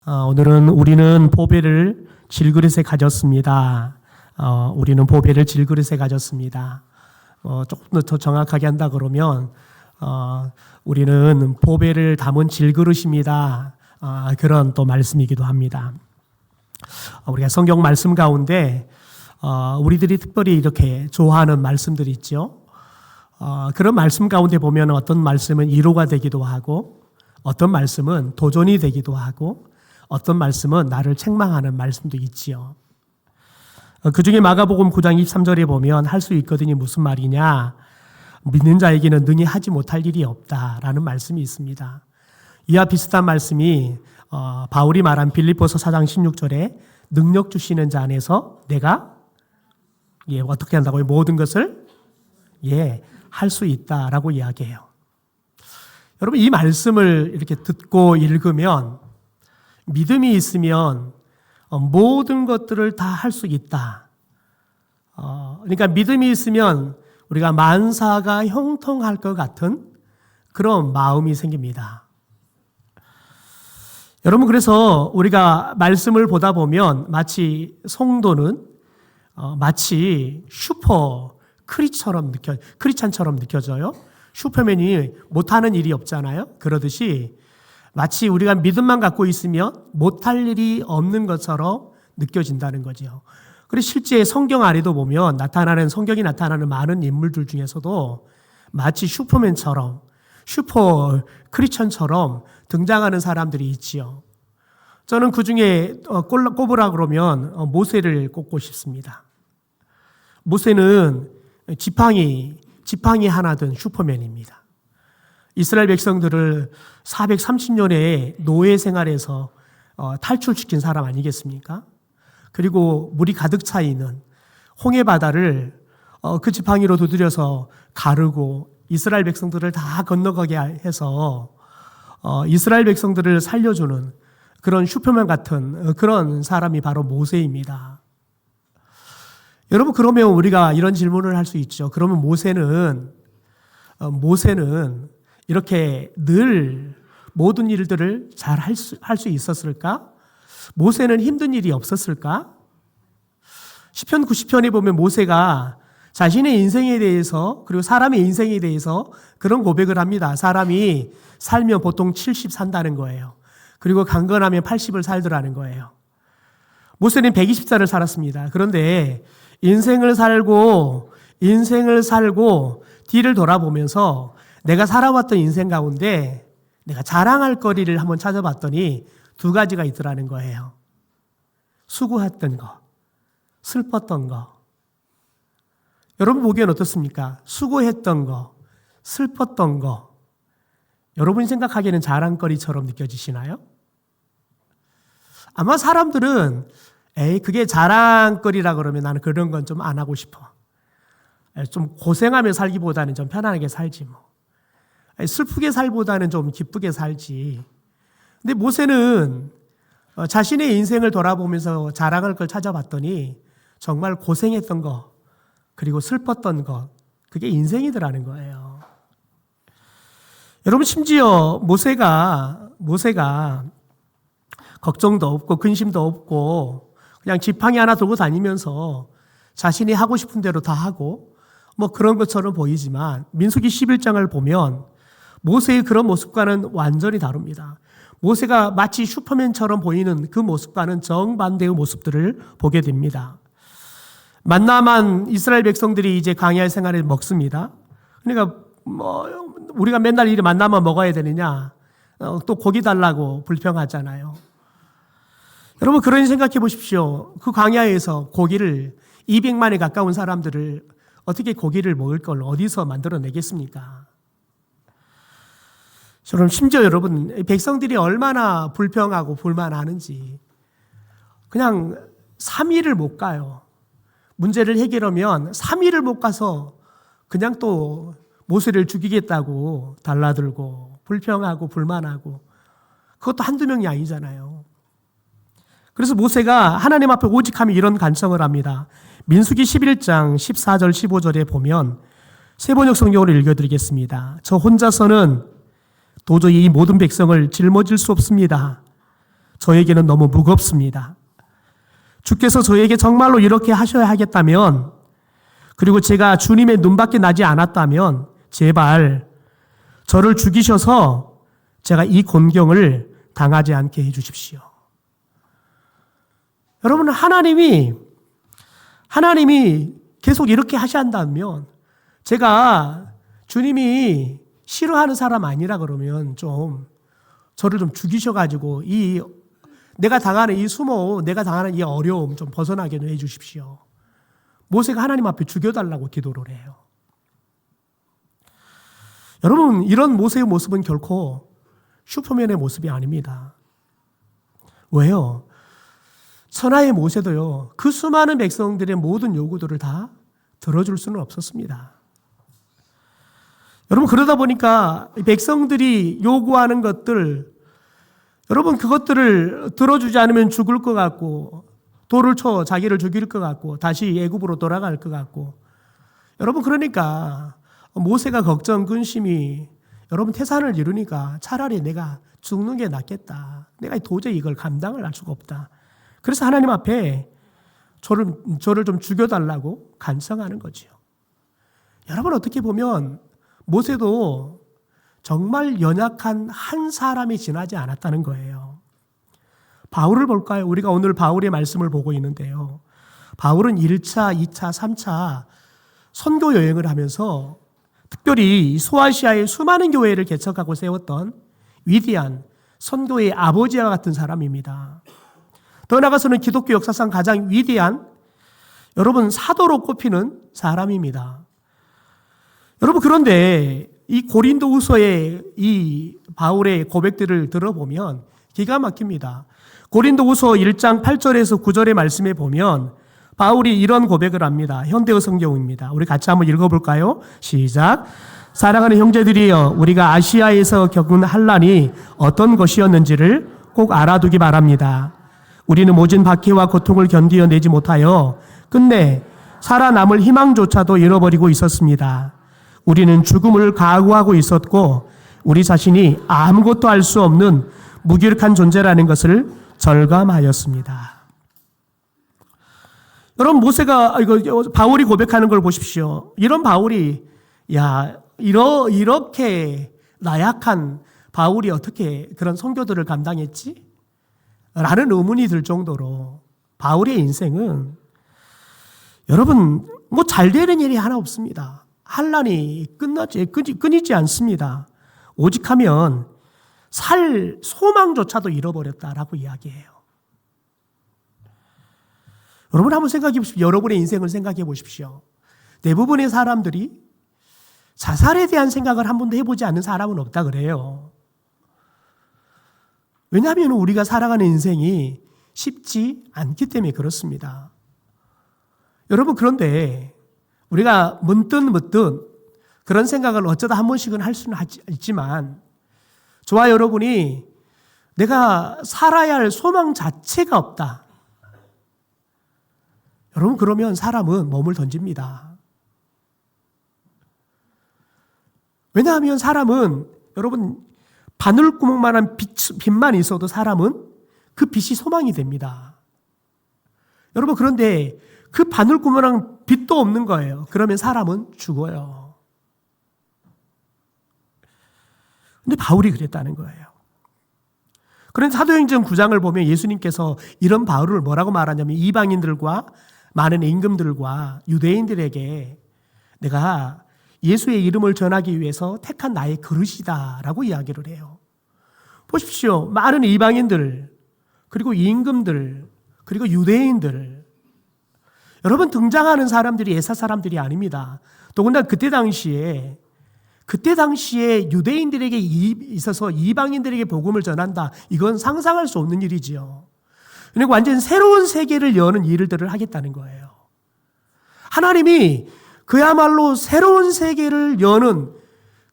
오늘은 우리는 보배를 질그릇에 가졌습니다. 우리는 보배를 질그릇에 가졌습니다. 조금 더 정확하게 한다 그러면 우리는 보배를 담은 질그릇입니다. 그런 또 말씀이기도 합니다. 우리가 성경 말씀 가운데 우리들이 특별히 이렇게 좋아하는 말씀들이 있죠. 그런 말씀 가운데 보면 어떤 말씀은 위로가 되기도 하고 어떤 말씀은 도전이 되기도 하고 어떤 말씀은 나를 책망하는 말씀도 있지요. 그 중에 마가복음 9장 23절에 보면 할 수 있거든이 무슨 말이냐? 믿는 자에게는 능히 하지 못할 일이 없다라는 말씀이 있습니다. 이와 비슷한 말씀이 바울이 말한 빌립보서 4장 16절에 능력 주시는 자 안에서 내가 어떻게 한다고요? 모든 것을 할 수 있다라고 이야기해요. 여러분 이 말씀을 이렇게 듣고 읽으면 믿음이 있으면 모든 것들을 다 할 수 있다. 그러니까 믿음이 있으면 우리가 만사가 형통할 것 같은 그런 마음이 생깁니다. 여러분 그래서 우리가 말씀을 보다 보면 마치 성도는 마치 슈퍼 크리스찬처럼 느껴져요. 슈퍼맨이 못하는 일이 없잖아요. 그러듯이 마치 우리가 믿음만 갖고 있으면 못할 일이 없는 것처럼 느껴진다는 거죠. 그래서 실제 성경 안에도 보면 성경이 나타나는 많은 인물들 중에서도 마치 슈퍼맨처럼 슈퍼 크리스천처럼 등장하는 사람들이 있지요. 저는 그 중에 꼽으라 그러면 모세를 꼽고 싶습니다. 모세는 지팡이 하나 든 슈퍼맨입니다. 이스라엘 백성들을 430년의 노예 생활에서 탈출시킨 사람 아니겠습니까? 그리고 물이 가득 차 있는 홍해 바다를 그 지팡이로 두드려서 가르고 이스라엘 백성들을 다 건너가게 해서 이스라엘 백성들을 살려주는 그런 슈퍼맨 같은 그런 사람이 바로 모세입니다. 여러분 그러면 우리가 이런 질문을 할 수 있죠. 그러면 모세는 이렇게 늘 모든 일들을 잘 할 수 있었을까? 모세는 힘든 일이 없었을까? 시편 90편에 보면 모세가 자신의 인생에 대해서 그리고 사람의 인생에 대해서 그런 고백을 합니다. 사람이 살면 보통 70 산다는 거예요. 그리고 강건하면 80을 살더라는 거예요. 모세는 120살을 살았습니다. 그런데 인생을 살고 뒤를 돌아보면서 내가 살아왔던 인생 가운데 내가 자랑할 거리를 한번 찾아봤더니 두 가지가 있더라는 거예요. 수고했던 거, 슬펐던 거. 여러분 보기엔 어떻습니까? 수고했던 거, 슬펐던 거. 여러분이 생각하기에는 자랑거리처럼 느껴지시나요? 아마 사람들은 그게 자랑거리라 그러면 나는 그런 건 좀 안 하고 싶어. 좀 고생하며 살기보다는 좀 편안하게 살지 뭐. 슬프게 살보다는 좀 기쁘게 살지. 근데 모세는 자신의 인생을 돌아보면서 자랑할 걸 찾아봤더니 정말 고생했던 거 그리고 슬펐던 것 그게 인생이더라는 거예요. 여러분 심지어 모세가 걱정도 없고 근심도 없고 그냥 지팡이 하나 들고 다니면서 자신이 하고 싶은 대로 다 하고 뭐 그런 것처럼 보이지만 민수기 11장을 보면 모세의 그런 모습과는 완전히 다릅니다. 모세가 마치 슈퍼맨처럼 보이는 그 모습과는 정반대의 모습들을 보게 됩니다. 만나만 이스라엘 백성들이 이제 광야 생활을 먹습니다. 그러니까 우리가 맨날 이 만나만 먹어야 되느냐 또 고기 달라고 불평하잖아요. 여러분 그런 생각해 보십시오. 그 광야에서 고기를 200만에 가까운 사람들을 어떻게 고기를 먹을 걸 어디서 만들어내겠습니까? 저는 심지어 여러분 백성들이 얼마나 불평하고 불만하는지 그냥 3일을 못 가요. 문제를 해결하면 3일을 못 가서 그냥 또 모세를 죽이겠다고 달라들고 불평하고 불만하고 그것도 한두 명이 아니잖아요. 그래서 모세가 하나님 앞에 오직하며 이런 간청을 합니다. 민수기 11장 14절 15절에 보면 세번역 성경으로 읽어드리겠습니다. 저 혼자서는 도저히 이 모든 백성을 짊어질 수 없습니다. 저에게는 너무 무겁습니다. 주께서 저에게 정말로 이렇게 하셔야 하겠다면, 그리고 제가 주님의 눈밖에 나지 않았다면 제발 저를 죽이셔서 제가 이 곤경을 당하지 않게 해주십시오. 여러분, 하나님이 계속 이렇게 하셔야 한다면, 제가 주님이 싫어하는 사람 아니라 그러면 좀 저를 좀 죽이셔가지고 내가 당하는 이 수모, 내가 당하는 이 어려움 좀 벗어나게 해 주십시오. 모세가 하나님 앞에 죽여달라고 기도를 해요. 여러분, 이런 모세의 모습은 결코 슈퍼맨의 모습이 아닙니다. 왜요? 천하의 모세도요, 그 수많은 백성들의 모든 요구들을 다 들어줄 수는 없었습니다. 여러분, 그러다 보니까 백성들이 요구하는 것들, 여러분, 그것들을 들어주지 않으면 죽을 것 같고, 돌을 쳐 자기를 죽일 것 같고, 다시 애굽으로 돌아갈 것 같고, 여러분, 그러니까 모세가 걱정, 근심이, 여러분, 태산을 이루니까 차라리 내가 죽는 게 낫겠다. 내가 도저히 이걸 감당을 할 수가 없다. 그래서 하나님 앞에 저를 좀 죽여달라고 간청하는 거죠. 여러분, 어떻게 보면 모세도 정말 연약한 한 사람이 지나지 않았다는 거예요. 바울을 볼까요? 우리가 오늘 바울의 말씀을 보고 있는데요. 바울은 1차, 2차, 3차 선교 여행을 하면서 특별히 소아시아의 수많은 교회를 개척하고 세웠던 위대한 선교의 아버지와 같은 사람입니다. 더 나아가서는 기독교 역사상 가장 위대한, 여러분, 사도로 꼽히는 사람입니다. 여러분, 그런데 이 고린도후서의 이 바울의 고백들을 들어보면 기가 막힙니다. 고린도후서 1장 8절에서 9절의 말씀에 보면 바울이 이런 고백을 합니다. 현대어 성경입니다. 우리 같이 한번 읽어볼까요? 시작. 사랑하는 형제들이여, 우리가 아시아에서 겪은 환난이 어떤 것이었는지를 꼭 알아두기 바랍니다. 우리는 모진 박해와 고통을 견디어내지 못하여 끝내 살아남을 희망조차도 잃어버리고 있었습니다. 우리는 죽음을 각오하고 있었고 우리 자신이 아무것도 할 수 없는 무기력한 존재라는 것을 절감하였습니다. 여러분, 바울이 고백하는 걸 보십시오. 이런 바울이, 이렇게 나약한 바울이 어떻게 그런 선교들을 감당했지? 라는 의문이 들 정도로 바울의 인생은, 여러분, 잘 되는 일이 하나 없습니다. 환난이 끊이지 않습니다. 오직 하면 살 소망조차도 잃어버렸다라고 이야기해요. 여러분, 한번 생각해 보십시오. 여러분의 인생을 생각해 보십시오. 대부분의 사람들이 자살에 대한 생각을 한 번도 해보지 않는 사람은 없다 그래요. 왜냐하면 우리가 살아가는 인생이 쉽지 않기 때문에 그렇습니다. 여러분, 그런데 우리가 문득 그런 생각을 어쩌다 한 번씩은 할 수는 있지만, 저와 여러분이 내가 살아야 할 소망 자체가 없다. 여러분, 그러면 사람은 몸을 던집니다. 왜냐하면 사람은, 여러분, 바늘구멍만한 빛만 있어도 사람은 그 빛이 소망이 됩니다. 여러분, 그런데 그 바늘구멍한 빛도 없는 거예요. 그러면 사람은 죽어요. 근데 바울이 그랬다는 거예요. 그런데 사도행전 9장을 보면 예수님께서 이런 바울을 뭐라고 말하냐면, 이방인들과 많은 임금들과 유대인들에게 내가 예수의 이름을 전하기 위해서 택한 나의 그릇이다라고 이야기를 해요. 보십시오. 많은 이방인들, 그리고 임금들, 그리고 유대인들, 여러분, 등장하는 사람들이 예사 사람들이 아닙니다. 더군다나 그때 당시에 유대인들에게 있어서 이방인들에게 복음을 전한다. 이건 상상할 수 없는 일이지요. 그리고 완전 새로운 세계를 여는 일들을 하겠다는 거예요. 하나님이 그야말로 새로운 세계를 여는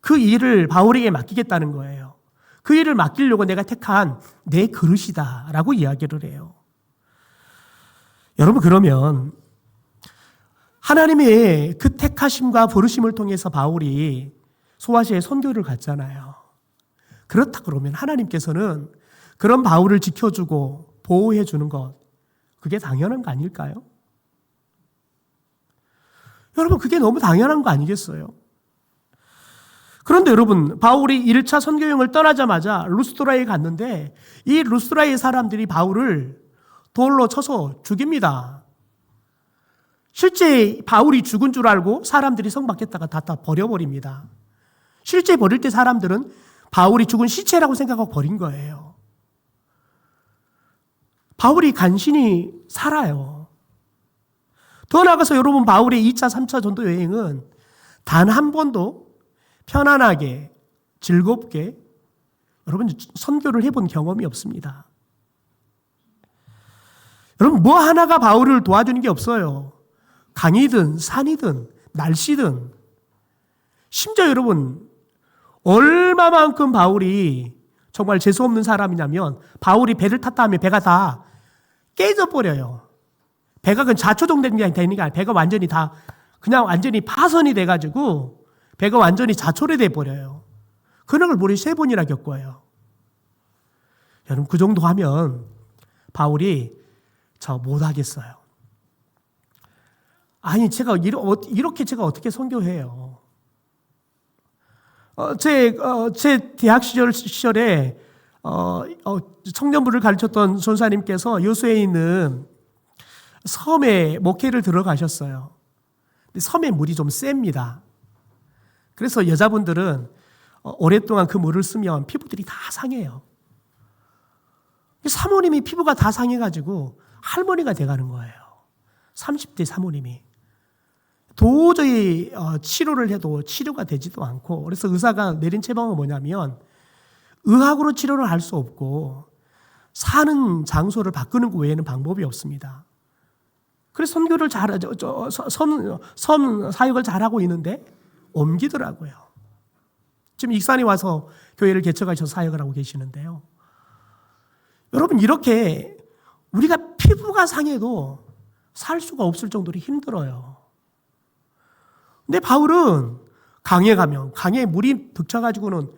그 일을 바울에게 맡기겠다는 거예요. 그 일을 맡기려고 내가 택한 내 그릇이다라고 이야기를 해요. 여러분, 그러면 하나님의 그 택하심과 부르심을 통해서 바울이 소아시아에 선교를 갔잖아요. 그렇다 그러면 하나님께서는 그런 바울을 지켜주고 보호해 주는 것, 그게 당연한 거 아닐까요? 여러분, 그게 너무 당연한 거 아니겠어요? 그런데 여러분, 바울이 1차 선교여행을 떠나자마자 루스드라에 갔는데 이 루스드라의 사람들이 바울을 돌로 쳐서 죽입니다. 실제 바울이 죽은 줄 알고 사람들이 성 밖에다가 다 버려버립니다. 실제 버릴 때 사람들은 바울이 죽은 시체라고 생각하고 버린 거예요. 바울이 간신히 살아요. 더 나아가서 여러분, 바울의 2차, 3차 전도 여행은 단 한 번도 편안하게, 즐겁게 여러분 선교를 해본 경험이 없습니다. 여러분, 뭐 하나가 바울을 도와주는 게 없어요. 강이든 산이든 날씨든. 심지어 여러분, 얼마만큼 바울이 정말 재수없는 사람이냐면 바울이 배를 탔다 하면 배가 다 깨져버려요. 배가 그냥 자초동되는 게 아니라 배가 완전히 다 그냥 완전히 파손이 돼가지고 배가 완전히 자초래 돼버려요. 그런 걸 무려 3번이나 겪어요. 여러분, 그 정도 하면 바울이 저 못하겠어요. 아니, 제가 이렇게 제가 어떻게 선교해요? 제 대학 시절에 청년부를 가르쳤던 전사님께서 여수에 있는 섬에 목회를 들어가셨어요. 근데 섬에 물이 좀 셉니다. 그래서 여자분들은 오랫동안 그 물을 쓰면 피부들이 다 상해요. 사모님이 피부가 다 상해가지고 할머니가 돼가는 거예요. 30대 사모님이. 도저히 치료를 해도 치료가 되지도 않고, 그래서 의사가 내린 처방은 뭐냐면 의학으로 치료를 할 수 없고 사는 장소를 바꾸는 것 외에는 방법이 없습니다. 그래서 선교를 섬 사역을 잘하고 있는데 옮기더라고요. 지금 익산에 와서 교회를 개척하셔서 사역을 하고 계시는데요. 여러분, 이렇게 우리가 피부가 상해도 살 수가 없을 정도로 힘들어요. 근데 바울은 강에 가면 강에 물이 득차가지고는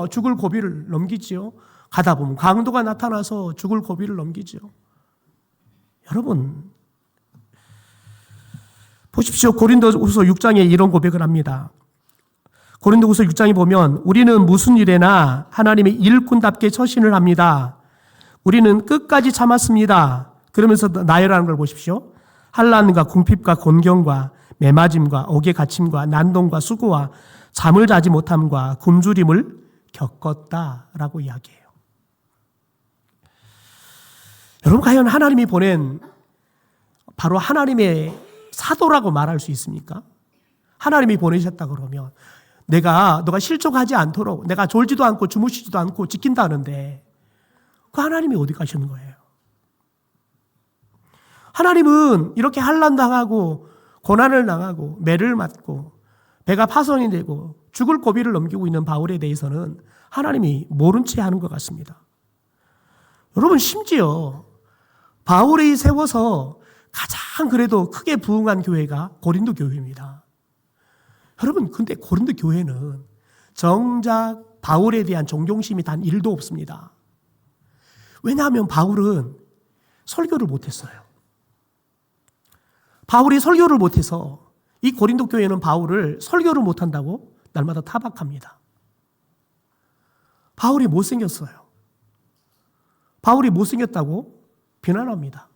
죽을 고비를 넘기지요. 가다 보면 강도가 나타나서 죽을 고비를 넘기지요. 여러분, 보십시오. 고린도후서 6장에 이런 고백을 합니다. 고린도후서 6장에 보면 우리는 무슨 일에나 하나님의 일꾼답게 처신을 합니다. 우리는 끝까지 참았습니다. 그러면서 나열하는 걸 보십시오. 환난과 궁핍과 곤경과 매맞음과 옥에 갇힘과 난동과 수고와 잠을 자지 못함과 굶주림을 겪었다라고 이야기해요. 여러분, 과연 하나님이 보낸 바로 하나님의 사도라고 말할 수 있습니까? 하나님이 보내셨다 그러면 너가 실족하지 않도록 내가 졸지도 않고 주무시지도 않고 지킨다는데 그 하나님이 어디 가시는 거예요? 하나님은 이렇게 환난 당하고 고난을 당하고 매를 맞고 배가 파손이 되고 죽을 고비를 넘기고 있는 바울에 대해서는 하나님이 모른 채 하는 것 같습니다. 여러분, 심지어 바울이 세워서 가장 그래도 크게 부흥한 교회가 고린도 교회입니다. 여러분, 근데 고린도 교회는 정작 바울에 대한 존경심이 단 1도 없습니다. 왜냐하면 바울은 설교를 못했어요. 바울이 설교를 못해서 이 고린도 교회는 바울을 설교를 못한다고 날마다 타박합니다. 바울이 못생겼어요. 바울이 못생겼다고 비난합니다.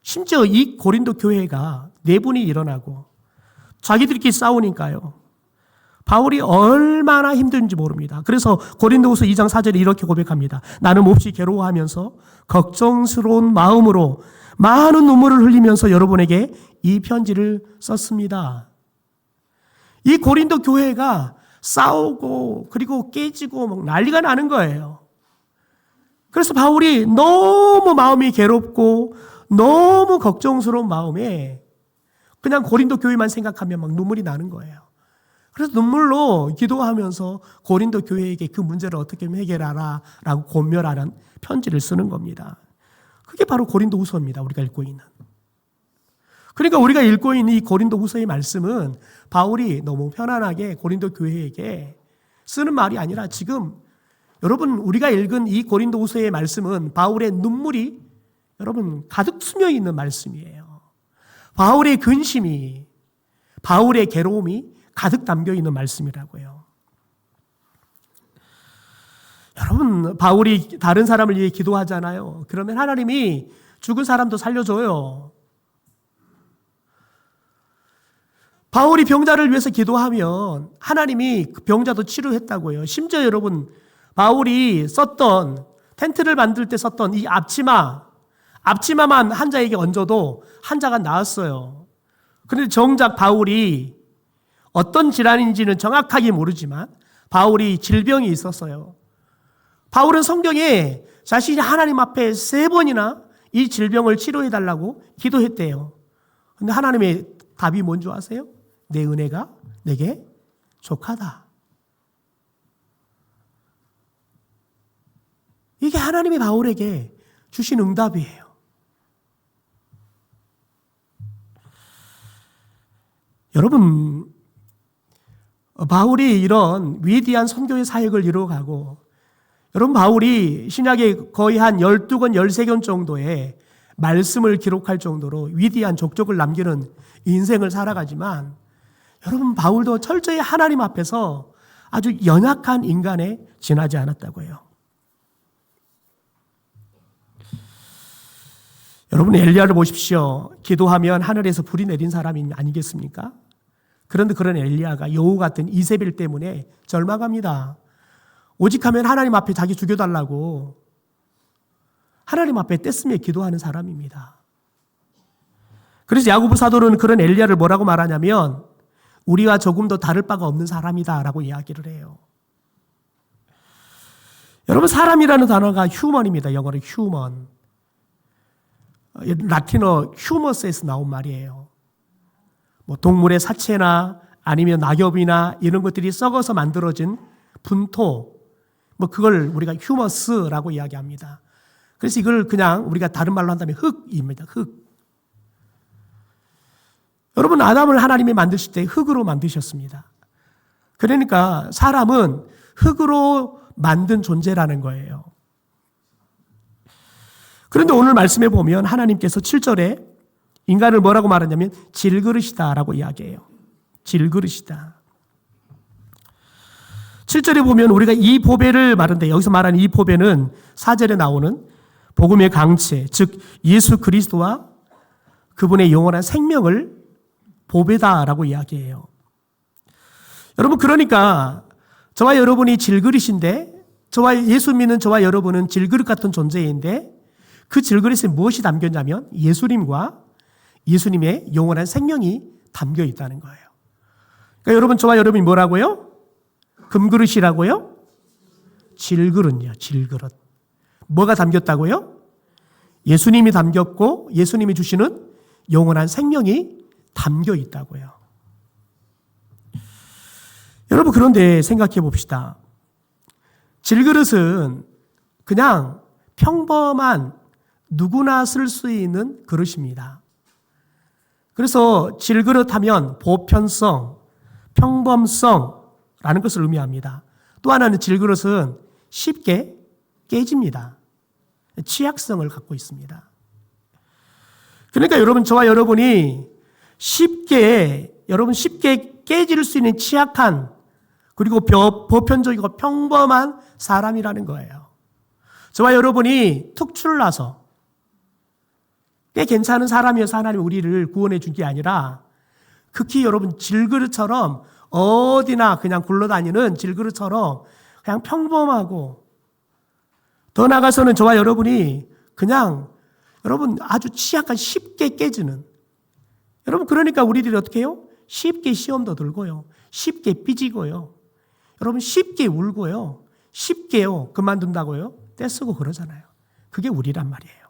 심지어 이 고린도 교회가 내분이 일어나고 자기들끼리 싸우니까요. 바울이 얼마나 힘든지 모릅니다. 그래서 고린도후서 2장 4절에 이렇게 고백합니다. 나는 몹시 괴로워하면서 걱정스러운 마음으로 많은 눈물을 흘리면서 여러분에게 이 편지를 썼습니다. 이 고린도 교회가 싸우고 그리고 깨지고 막 난리가 나는 거예요. 그래서 바울이 너무 마음이 괴롭고 너무 걱정스러운 마음에 그냥 고린도 교회만 생각하면 막 눈물이 나는 거예요. 그래서 눈물로 기도하면서 고린도 교회에게 그 문제를 어떻게 해결하라 라고 권면하는 편지를 쓰는 겁니다. 그게 바로 고린도후서입니다. 우리가 읽고 있는. 그러니까 우리가 읽고 있는 이 고린도후서의 말씀은 바울이 너무 편안하게 고린도 교회에게 쓰는 말이 아니라 지금 여러분, 우리가 읽은 이 고린도후서의 말씀은 바울의 눈물이 여러분 가득 스며 있는 말씀이에요. 바울의 근심이, 바울의 괴로움이 가득 담겨 있는 말씀이라고요. 여러분, 바울이 다른 사람을 위해 기도하잖아요. 그러면 하나님이 죽은 사람도 살려줘요. 바울이 병자를 위해서 기도하면 하나님이 그 병자도 치료했다고요. 심지어 여러분, 바울이 썼던, 텐트를 만들 때 썼던 이 앞치마만 환자에게 얹어도 환자가 나았어요. 그런데 정작 바울이 어떤 질환인지는 정확하게 모르지만 바울이 질병이 있었어요. 바울은 성경에 자신이 하나님 앞에 3번이나 이 질병을 치료해달라고 기도했대요. 그런데 하나님의 답이 뭔지 아세요? 내 은혜가 내게 족하다. 이게 하나님이 바울에게 주신 응답이에요. 여러분, 바울이 이런 위대한 선교의 사역을 이루어가고, 여러분, 바울이 신약에 거의 한 12권, 13권 정도의 말씀을 기록할 정도로 위대한 족적을 남기는 인생을 살아가지만, 여러분, 바울도 철저히 하나님 앞에서 아주 연약한 인간에 지나지 않았다고 해요. 여러분, 엘리야를 보십시오. 기도하면 하늘에서 불이 내린 사람이 아니겠습니까? 그런데 그런 엘리야가 여우 같은 이세벨 때문에 절망합니다. 오직하면 하나님 앞에 자기 죽여달라고 하나님 앞에 떼쓰며 기도하는 사람입니다. 그래서 야고보 사도는 그런 엘리야를 뭐라고 말하냐면 우리와 조금 더 다를 바가 없는 사람이다라고 이야기를 해요. 여러분, 사람이라는 단어가 휴먼입니다. 영어로 휴먼. 라틴어 휴머스에서 나온 말이에요. 뭐 동물의 사체나 아니면 낙엽이나 이런 것들이 썩어서 만들어진 분토, 뭐 그걸 우리가 휴머스라고 이야기합니다. 그래서 이걸 그냥 우리가 다른 말로 한다면 흙입니다. 흙. 여러분, 아담을 하나님이 만드실 때 흙으로 만드셨습니다. 그러니까 사람은 흙으로 만든 존재라는 거예요. 그런데 오늘 말씀에 보면 하나님께서 7절에 인간을 뭐라고 말하냐면 질그릇이다라고 이야기해요. 질그릇이다. 7절에 보면 우리가 이 보배를 말하는데 여기서 말하는 이 보배는 4절에 나오는 복음의 강체, 즉 예수 그리스도와 그분의 영원한 생명을 보배다라고 이야기해요. 여러분, 그러니까 저와 여러분이 질그릇인데, 예수 믿는 저와 여러분은 질그릇 같은 존재인데, 그 질그릇에 무엇이 담겼냐면 예수님과 예수님의 영원한 생명이 담겨 있다는 거예요. 그러니까 여러분, 저와 여러분이 뭐라고요? 금그릇이라고요? 질그릇이요, 질그릇. 뭐가 담겼다고요? 예수님이 담겼고 예수님이 주시는 영원한 생명이 담겨 있다고요. 여러분, 그런데 생각해 봅시다. 질그릇은 그냥 평범한 누구나 쓸 수 있는 그릇입니다. 그래서 질그릇 하면 보편성, 평범성라는 것을 의미합니다. 또 하나는 질그릇은 쉽게 깨집니다. 취약성을 갖고 있습니다. 그러니까 여러분, 저와 여러분이 쉽게 깨질 수 있는 취약한, 그리고 보편적이고 평범한 사람이라는 거예요. 저와 여러분이 특출나서 꽤 괜찮은 사람이어서 하나님이 우리를 구원해 준 게 아니라 극히 여러분 질그릇처럼 어디나 그냥 굴러다니는 질그릇처럼 그냥 평범하고, 더 나아가서는 저와 여러분이 그냥 여러분 아주 취약한, 쉽게 깨지는, 여러분, 그러니까 우리들이 어떻게 해요? 쉽게 시험도 들고요, 쉽게 삐지고요, 여러분 쉽게 울고요, 쉽게요 그만둔다고요 떼쓰고 그러잖아요. 그게 우리란 말이에요.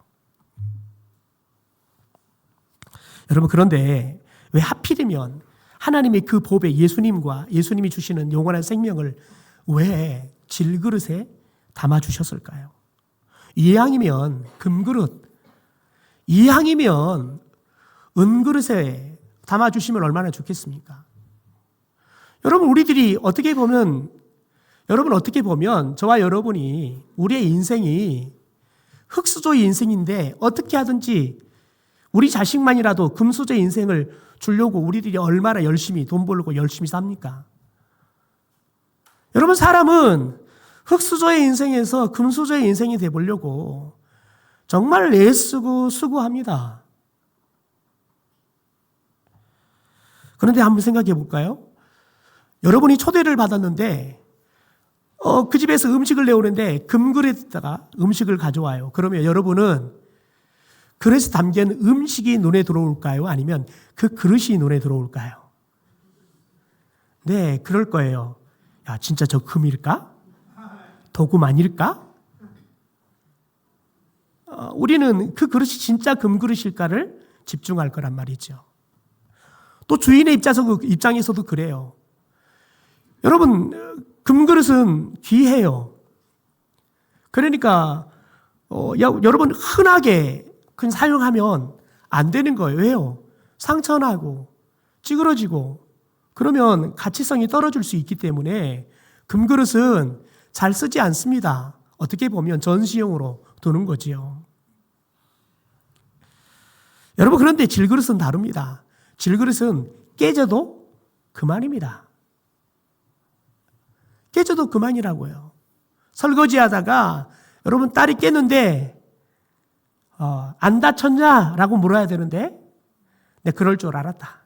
여러분, 그런데 왜 하필이면 하나님의 그 보배 예수님과 예수님이 주시는 영원한 생명을 왜 질그릇에 담아주셨을까요? 이왕이면 금그릇, 이왕이면 은그릇에 담아주시면 얼마나 좋겠습니까? 여러분, 우리들이 어떻게 보면 여러분 어떻게 보면 저와 여러분이 우리의 인생이 흙수저의 인생인데 어떻게 하든지 우리 자식만이라도 금수저의 인생을 주려고 우리들이 얼마나 열심히 돈 벌고 열심히 삽니까? 여러분 사람은 흙수저의 인생에서 금수저의 인생이 되보려고 정말 애쓰고 수고합니다. 그런데 한번 생각해 볼까요? 여러분이 초대를 받았는데 그 집에서 음식을 내오는데 금그릇에다가 음식을 가져와요. 그러면 여러분은 그릇에 담긴 음식이 눈에 들어올까요? 아니면 그 그릇이 눈에 들어올까요? 네, 그럴 거예요. 야, 진짜 저 금일까? 도금 아닐까? 우리는 그 그릇이 진짜 금그릇일까를 집중할 거란 말이죠. 또 주인의 입장에서도 그래요. 여러분, 금그릇은 귀해요. 그러니까 여러분 흔하게 그냥 사용하면 안 되는 거예요. 왜요? 상처나고 찌그러지고 그러면 가치성이 떨어질 수 있기 때문에 금그릇은 잘 쓰지 않습니다. 어떻게 보면 전시용으로 두는 거지요. 여러분 그런데 질그릇은 다릅니다. 질그릇은 깨져도 그만입니다. 깨져도 그만이라고요. 설거지하다가 여러분 딸이 깼는데 안 다쳤냐라고 물어야 되는데 내가 그럴 줄 알았다.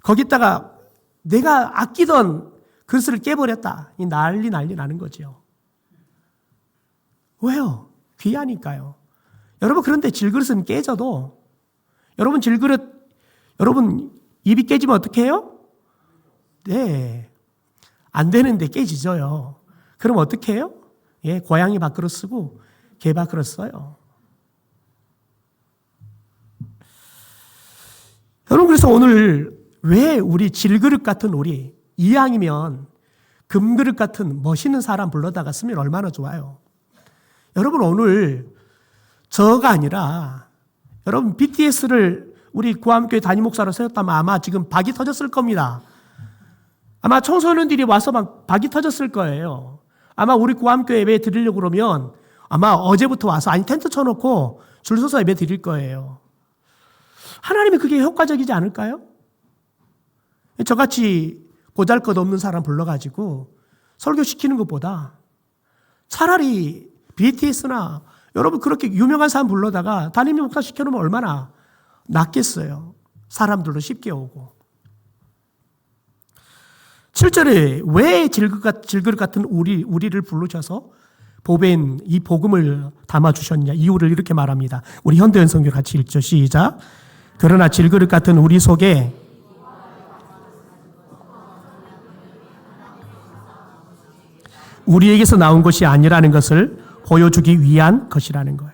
거기다가 내가 아끼던 그릇을 깨버렸다. 이 난리 나는 거죠. 왜요? 귀하니까요. 여러분 그런데 질그릇은 깨져도 여러분 질그릇 여러분 입이 깨지면 어떻게 해요? 네. 안 되는데 깨지져요. 그럼 어떻게 해요? 예, 고양이 밥그릇 쓰고 개 밥그릇 써요. 여러분 그래서 오늘 왜 우리 질그릇 같은 우리 이왕이면 금그릇 같은 멋있는 사람 불러다가 쓰면 얼마나 좋아요. 여러분 오늘 저가 아니라 여러분 BTS를 우리 구암교회 담임 목사로 세웠다면 아마 지금 박이 터졌을 겁니다. 아마 청소년들이 와서 막 박이 터졌을 거예요. 아마 우리 구암교회 예배 드리려고 그러면 아마 어제부터 와서 텐트 쳐놓고 줄 서서 예배 드릴 거예요. 하나님이 그게 효과적이지 않을까요? 저같이 보잘것없는 사람 불러가지고 설교시키는 것보다 차라리 BTS나 여러분 그렇게 유명한 사람 불러다가 담임 목사 시켜놓으면 얼마나 낫겠어요. 사람들도 쉽게 오고. 7절에 왜 질그릇 같은 우리를 부르셔서 보배인 이 복음을 담아주셨냐 이유를 이렇게 말합니다. 우리 현대연 성경 같이 읽죠. 시작. 그러나 질그릇 같은 우리 속에 우리에게서 나온 것이 아니라는 것을 보여주기 위한 것이라는 거예요.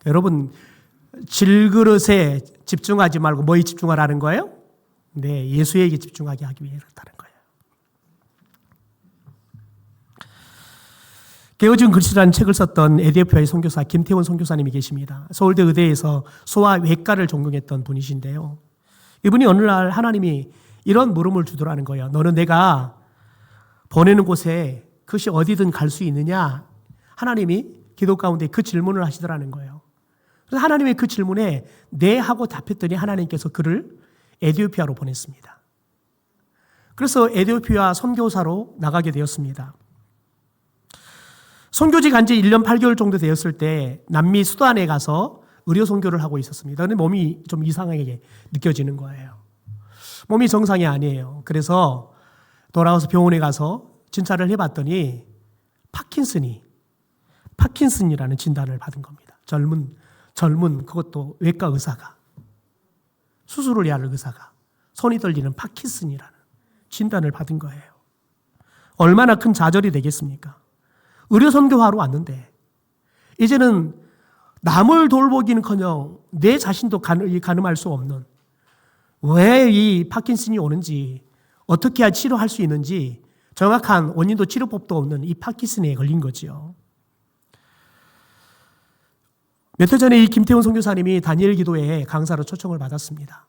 여러분 질그릇에 집중하지 말고 뭐에 집중하라는 거예요? 네, 예수에게 집중하게 하기 위해 그렇다는 거예요. 깨어진 글씨라는 책을 썼던 에디오피아의 선교사 김태원 선교사님이 계십니다. 서울대 의대에서 소아외과를 전공했던 분이신데요. 이분이 어느 날 하나님이 이런 물음을 주더라는 거예요. 너는 내가 보내는 곳에 그것이 어디든 갈 수 있느냐? 하나님이 기도 가운데 그 질문을 하시더라는 거예요. 그래서 하나님의 그 질문에 네 하고 답했더니 하나님께서 그를 에디오피아로 보냈습니다. 그래서 에디오피아 선교사로 나가게 되었습니다. 선교지 간 지 1년 8개월 정도 되었을 때 남미 수단에 가서 의료 선교를 하고 있었습니다. 그런데 몸이 좀 이상하게 느껴지는 거예요. 몸이 정상이 아니에요. 그래서 돌아와서 병원에 가서 진찰을 해봤더니 파킨슨이라는 진단을 받은 겁니다. 젊은 그것도 외과 의사가 수술을 해야 할 의사가 손이 떨리는 파킨슨이라는 진단을 받은 거예요. 얼마나 큰 좌절이 되겠습니까? 의료 선교하러 왔는데 이제는 남을 돌보기는커녕 내 자신도 가늠할 수 없는 왜 이 파킨슨이 오는지 어떻게 해야 치료할 수 있는지 정확한 원인도 치료법도 없는 이 파킨슨에 걸린 거지요. 몇 해 전에 이 김태훈 선교사님이 다니엘 기도회에 강사로 초청을 받았습니다.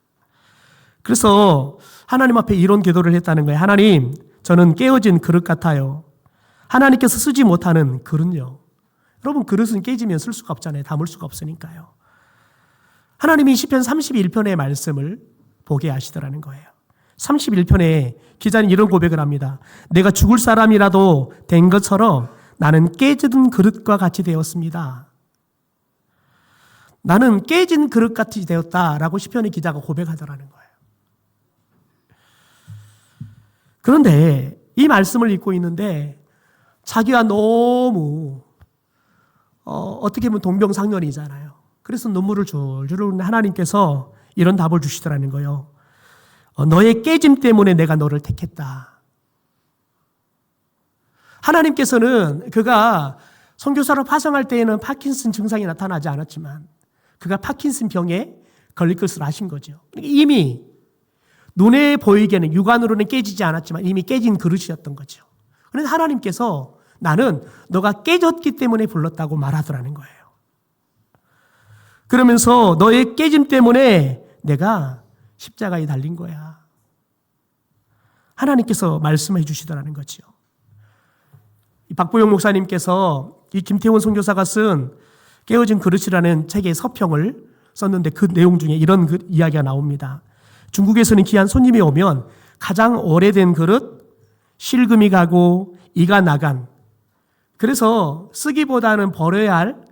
그래서 하나님 앞에 이런 기도를 했다는 거예요. 하나님, 저는 깨어진 그릇 같아요. 하나님께서 쓰지 못하는 그릇요. 여러분, 그릇은 깨지면 쓸 수가 없잖아요. 담을 수가 없으니까요. 하나님이 시편 31편의 말씀을 보게 하시더라는 거예요. 31편에 기자는 이런 고백을 합니다. 내가 죽을 사람이라도 된 것처럼 나는 깨진 그릇과 같이 되었습니다. 나는 깨진 그릇 같이 되었다라고 시편의 기자가 고백하더라는 거예요. 그런데 이 말씀을 읽고 있는데 자기가 너무 어떻게 보면 동병상련이잖아요. 그래서 눈물을 줄줄 흘리는 하나님께서 이런 답을 주시더라는 거예요. 너의 깨짐 때문에 내가 너를 택했다. 하나님께서는 그가 선교사로 파송할 때에는 파킨슨 증상이 나타나지 않았지만 그가 파킨슨 병에 걸릴 것을 아신 거죠. 이미 눈에 보이게는 육안으로는 깨지지 않았지만 이미 깨진 그릇이었던 거죠. 그런데 하나님께서 나는 너가 깨졌기 때문에 불렀다고 말하더라는 거예요. 그러면서 너의 깨짐 때문에 내가 십자가에 달린 거야. 하나님께서 말씀해 주시더라는 거죠. 박보영 목사님께서 이 김태원 선교사가 쓴 깨어진 그릇이라는 책의 서평을 썼는데 그 내용 중에 이런 이야기가 나옵니다. 중국에서는 귀한 손님이 오면 가장 오래된 그릇, 실금이 가고 이가 나간, 그래서 쓰기보다는 버려야 할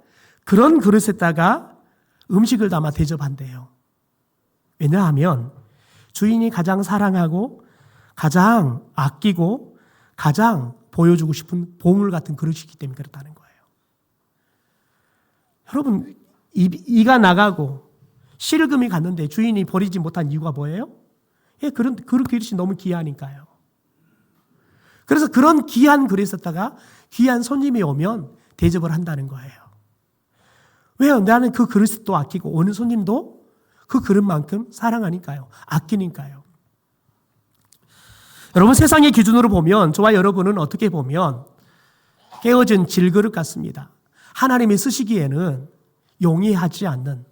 그런 그릇에다가 음식을 담아 대접한대요. 왜냐하면 주인이 가장 사랑하고 가장 아끼고 가장 보여주고 싶은 보물 같은 그릇이기 때문에 그렇다는 거예요. 여러분, 이가 나가고 실금이 갔는데 주인이 버리지 못한 이유가 뭐예요? 그런 그릇이 너무 귀하니까요. 그래서 그런 귀한 그릇에다가 귀한 손님이 오면 대접을 한다는 거예요. 왜요? 나는 그 그릇을 또 아끼고 오는 손님도 그 그릇만큼 사랑하니까요. 아끼니까요. 여러분, 세상의 기준으로 보면 저와 여러분은 어떻게 보면 깨어진 질그릇 같습니다. 하나님이 쓰시기에는 용이하지 않는.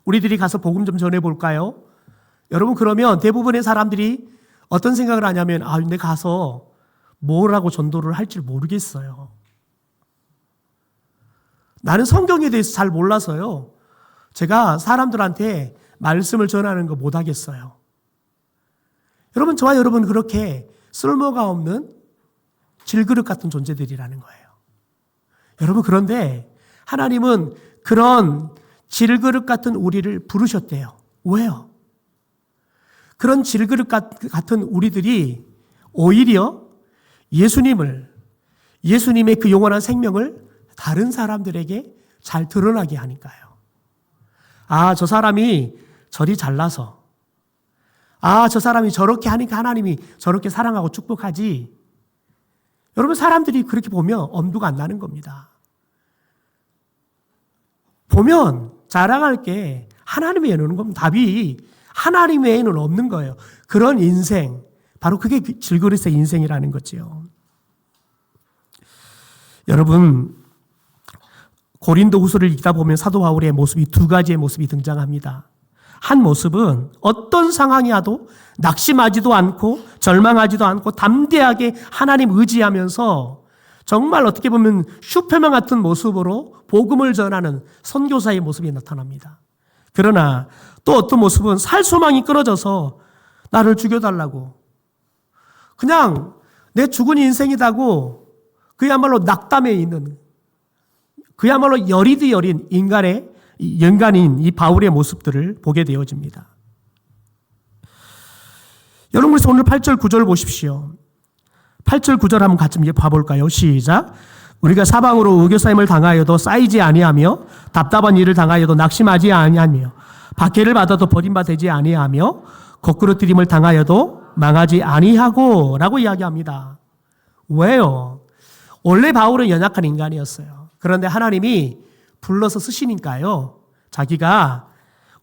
우리들이 가서 복음 좀 전해볼까요? 여러분, 그러면 대부분의 사람들이 어떤 생각을 하냐면 내가 가서 뭐라고 전도를 할지 모르겠어요. 나는 성경에 대해서 잘 몰라서요. 제가 사람들한테 말씀을 전하는 거 못하겠어요. 여러분, 저와 여러분 그렇게 쓸모가 없는 질그릇 같은 존재들이라는 거예요. 여러분, 그런데 하나님은 그런 질그릇 같은 우리를 부르셨대요. 왜요? 그런 질그릇 같은 우리들이 오히려 예수님의 그 영원한 생명을 다른 사람들에게 잘 드러나게 하니까요. 저 사람이 저리 잘나서, 저 사람이 저렇게 하니까 하나님이 저렇게 사랑하고 축복하지. 여러분, 사람들이 그렇게 보면 엄두가 안 나는 겁니다. 보면 자랑할 게 하나님 외에는 겁니다. 답이 하나님 외에는 없는 거예요. 그런 인생, 바로 그게 질그릇의 인생이라는 거지요. 여러분, 고린도 후서를 읽다 보면 사도 바울의 모습이 두 가지의 모습이 등장합니다. 한 모습은 어떤 상황이 와도 낙심하지도 않고 절망하지도 않고 담대하게 하나님 의지하면서 정말 어떻게 보면 슈퍼맨 같은 모습으로 복음을 전하는 선교사의 모습이 나타납니다. 그러나 또 어떤 모습은 살 소망이 끊어져서 나를 죽여달라고, 그냥 내 죽은 인생이다고 그야말로 낙담해 있는, 그야말로 여리드 여린 인간인 이 바울의 모습들을 보게 되어집니다. 여러분, 그래서 오늘 8절 9절 보십시오. 8절 9절 한번 같이 봐볼까요? 시작. 우리가 사방으로 의교사임을 당하여도 쌓이지 아니하며 답답한 일을 당하여도 낙심하지 아니하며 박해를 받아도 버림받아 되지 아니하며 거꾸러뜨림을 당하여도 망하지 아니하고 라고 이야기합니다. 왜요? 원래 바울은 연약한 인간이었어요. 그런데 하나님이 불러서 쓰시니까요, 자기가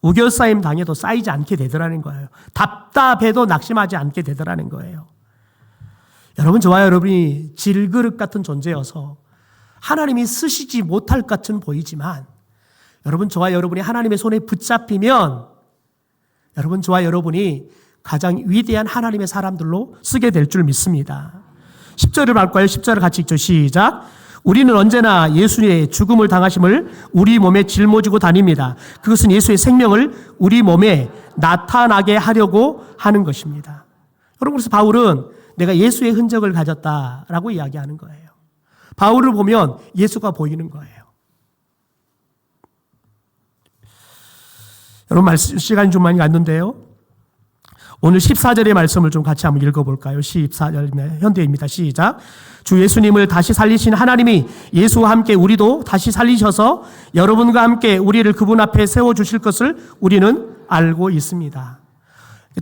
우겨싸임 당해도 쌓이지 않게 되더라는 거예요. 답답해도 낙심하지 않게 되더라는 거예요. 여러분, 저와 여러분이 질그릇 같은 존재여서 하나님이 쓰시지 못할 것처럼 보이지만, 여러분, 저와 여러분이 하나님의 손에 붙잡히면 여러분, 저와 여러분이 가장 위대한 하나님의 사람들로 쓰게 될 줄 믿습니다. 10절을 볼까요? 10절을 같이 읽죠. 시작. 우리는 언제나 예수의 죽음을 당하심을 우리 몸에 짊어지고 다닙니다. 그것은 예수의 생명을 우리 몸에 나타나게 하려고 하는 것입니다. 여러분, 그래서 바울은 내가 예수의 흔적을 가졌다라고 이야기하는 거예요. 바울을 보면 예수가 보이는 거예요. 여러분, 말씀 시간이 좀 많이 갔는데요. 오늘 14절의 말씀을 좀 같이 한번 읽어볼까요? 14절 현대입니다. 시작. 주 예수님을 다시 살리신 하나님이 예수와 함께 우리도 다시 살리셔서 여러분과 함께 우리를 그분 앞에 세워주실 것을 우리는 알고 있습니다.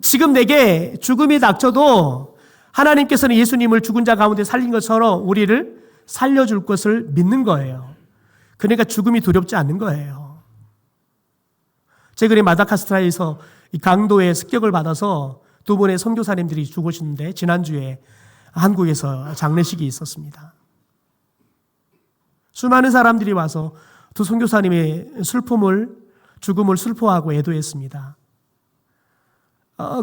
지금 내게 죽음이 닥쳐도 하나님께서는 예수님을 죽은 자 가운데 살린 것처럼 우리를 살려줄 것을 믿는 거예요. 그러니까 죽음이 두렵지 않는 거예요. 최근에 마다가스카르에서 이 강도의 습격을 받아서 두 분의 선교사님들이 죽으셨는데 지난주에 한국에서 장례식이 있었습니다. 수많은 사람들이 와서 두 선교사님의 죽음을 슬퍼하고 애도했습니다.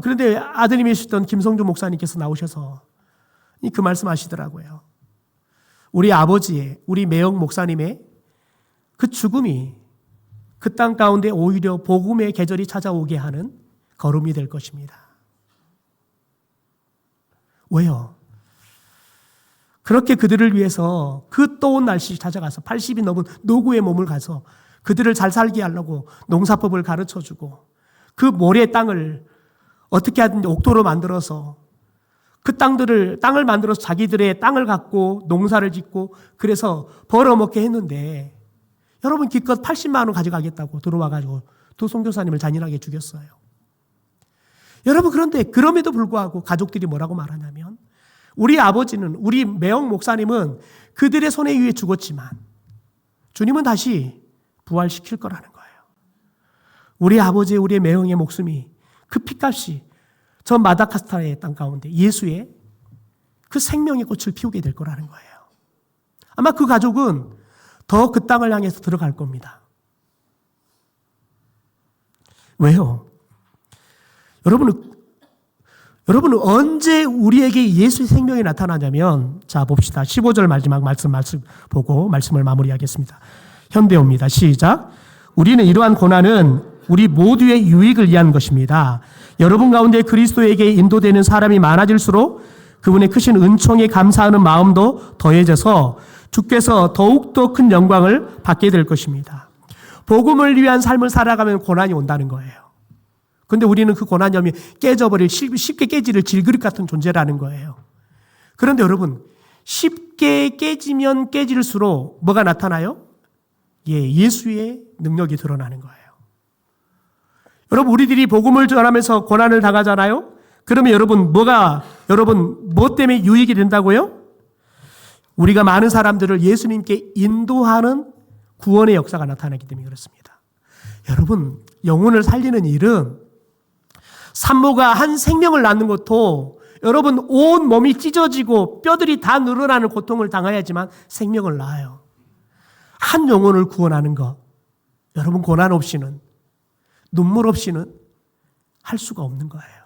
그런데 아드님이셨던 김성주 목사님께서 나오셔서 그 말씀하시더라고요. 우리 아버지의, 우리 매영 목사님의 그 죽음이 그 땅 가운데 오히려 복음의 계절이 찾아오게 하는 걸음이 될 것입니다. 왜요? 그렇게 그들을 위해서 그 더운 날씨 찾아가서 80이 넘은 노구의 몸을 가서 그들을 잘 살게 하려고 농사법을 가르쳐주고 그 모래 땅을 어떻게 하든지 옥토로 만들어서 그 땅을 만들어서 자기들의 땅을 갖고 농사를 짓고 그래서 벌어먹게 했는데 여러분 기껏 80만 원 가져가겠다고 들어와가지고 두 선교사님을 잔인하게 죽였어요. 여러분 그런데 그럼에도 불구하고 가족들이 뭐라고 말하냐면 우리 아버지는 우리 매영 목사님은 그들의 손에 의해 죽었지만 주님은 다시 부활시킬 거라는 거예요. 우리 아버지의 우리 매영의 목숨이 그 핏값이 저 마다가스카르의 땅 가운데 예수의 그 생명의 꽃을 피우게 될 거라는 거예요. 아마 그 가족은 더 그 땅을 향해서 들어갈 겁니다. 왜요? 여러분은 언제 우리에게 예수의 생명이 나타나냐면 자 봅시다. 15절 마지막 말씀 보고 말씀을 마무리하겠습니다. 현대어입니다. 시작. 우리는 이러한 고난은 우리 모두의 유익을 위한 것입니다. 여러분 가운데 그리스도에게 인도되는 사람이 많아질수록 그분의 크신 은총에 감사하는 마음도 더해져서 주께서 더욱더 큰 영광을 받게 될 것입니다. 복음을 위한 삶을 살아가면 고난이 온다는 거예요. 그런데 우리는 그 고난이 오면 쉽게 깨지를 질그릇 같은 존재라는 거예요. 그런데 여러분 쉽게 깨지면 깨질수록 뭐가 나타나요? 예수의 능력이 드러나는 거예요. 여러분 우리들이 복음을 전하면서 고난을 당하잖아요. 그러면 여러분 뭐 때문에 유익이 된다고요? 우리가 많은 사람들을 예수님께 인도하는 구원의 역사가 나타나기 때문에 그렇습니다. 여러분 영혼을 살리는 일은 산모가 한 생명을 낳는 것도 여러분 온 몸이 찢어지고 뼈들이 다 늘어나는 고통을 당해야지만 생명을 낳아요. 한 영혼을 구원하는 것 여러분 고난 없이는 눈물 없이는 할 수가 없는 거예요.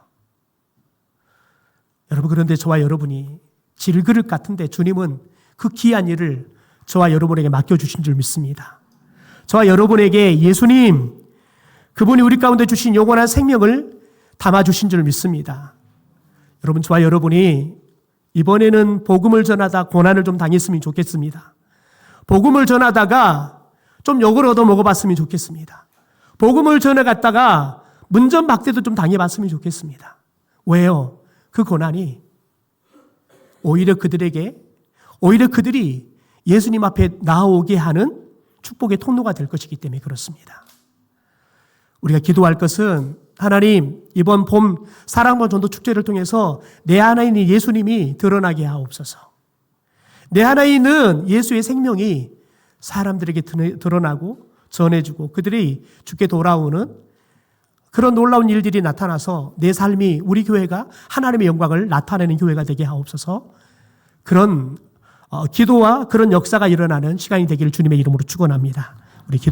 여러분 그런데 저와 여러분이 질그릇 같은데 주님은 그 귀한 일을 저와 여러분에게 맡겨주신 줄 믿습니다. 저와 여러분에게 예수님 그분이 우리 가운데 주신 영원한 생명을 담아주신 줄 믿습니다. 여러분 저와 여러분이 이번에는 복음을 전하다 고난을 좀 당했으면 좋겠습니다. 복음을 전하다가 좀 욕을 얻어먹어봤으면 좋겠습니다. 복음을 전해갔다가 문전박대도 좀 당해봤으면 좋겠습니다. 왜요? 그 고난이 오히려 그들이 예수님 앞에 나오게 하는 축복의 통로가 될 것이기 때문에 그렇습니다. 우리가 기도할 것은 하나님 이번 봄 사랑과 전도 축제를 통해서 내 안에 있는 예수님이 드러나게 하옵소서. 내 안에 있는 예수의 생명이 사람들에게 드러나고 전해주고 그들이 주께 돌아오는 그런 놀라운 일들이 나타나서 내 삶이 우리 교회가 하나님의 영광을 나타내는 교회가 되게 하옵소서. 그런 기도와 그런 역사가 일어나는 시간이 되기를 주님의 이름으로 축원합니다. 우리